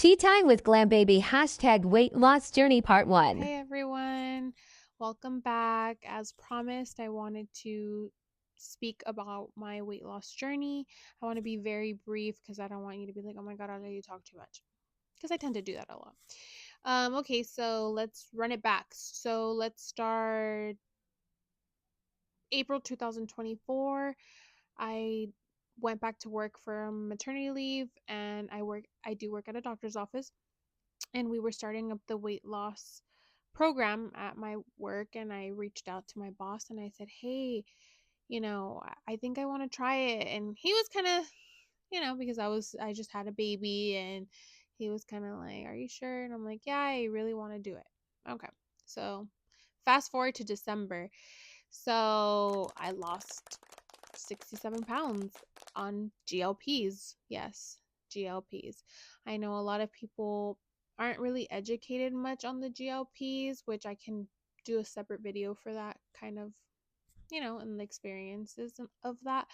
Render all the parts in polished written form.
Tea Time with Glam Baby, hashtag weight loss journey part one. Hey everyone, welcome back. As promised, I wanted to speak about my weight loss journey. I want to be very brief because I don't want you to be like, oh my God, Arla, you talk too much. Because I tend to do that a lot. Okay, so let's run it back. So let's start April 2024. I went back to work from maternity leave and I do work at a doctor's office, and we were starting up the weight loss program at my work, and I reached out to my boss and I said, "Hey, I think I want to try it." And he was kind of, because I just had a baby, and he was kind of like, "Are you sure?" And I'm like, "Yeah, I really want to do it." Okay. So, fast forward to December. So, I lost 67 pounds on GLPs. Yes, GLPs. I know a lot of people aren't really educated much on the GLPs, which I can do a separate video for that kind of, and the experiences of that.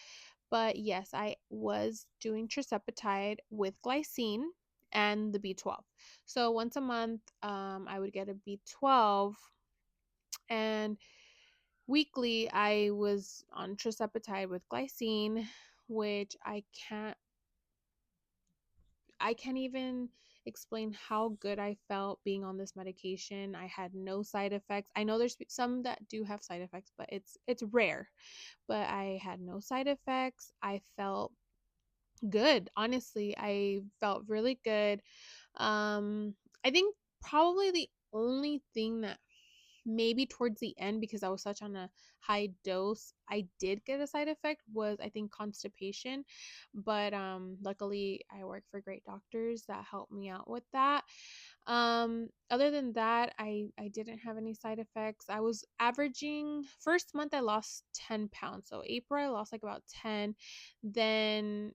But yes, I was doing tirzepatide with glycine and the B12. So once a month, I would get a B12, and weekly I was on tirzepatide with glycine, which I can't even explain how good I felt being on this medication. I had no side effects. I know there's some that do have side effects, but it's rare. But I had no side effects. I felt good. Honestly, I felt really good. I think probably the only thing that maybe towards the end, because I was such on a high dose, I did get a side effect, was I think constipation. But luckily I work for great doctors that helped me out with that. Other than that, I didn't have any side effects. I was averaging, first month I lost 10 pounds. So April I lost like about 10. Then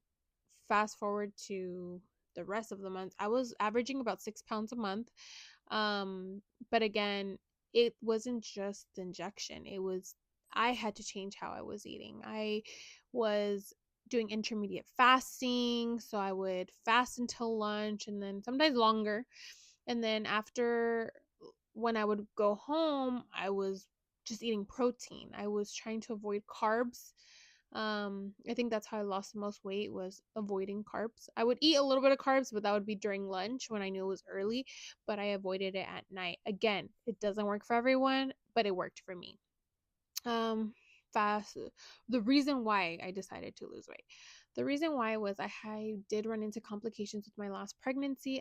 fast forward to the rest of the months, I was averaging about 6 pounds a month. um but again, it wasn't just the injection. I had to change how I was eating. I was doing intermediate fasting, so I would fast until lunch and then sometimes longer. And then after, when I would go home, I was just eating protein. I was trying to avoid carbs. I think that's how I lost the most weight, was avoiding carbs. I would eat a little bit of carbs, but that would be during lunch when I knew it was early, but I avoided it at night. Again, it doesn't work for everyone, but it worked for me. um Fast, the reason why I decided to lose weight, the reason why was I did run into complications with my last pregnancy.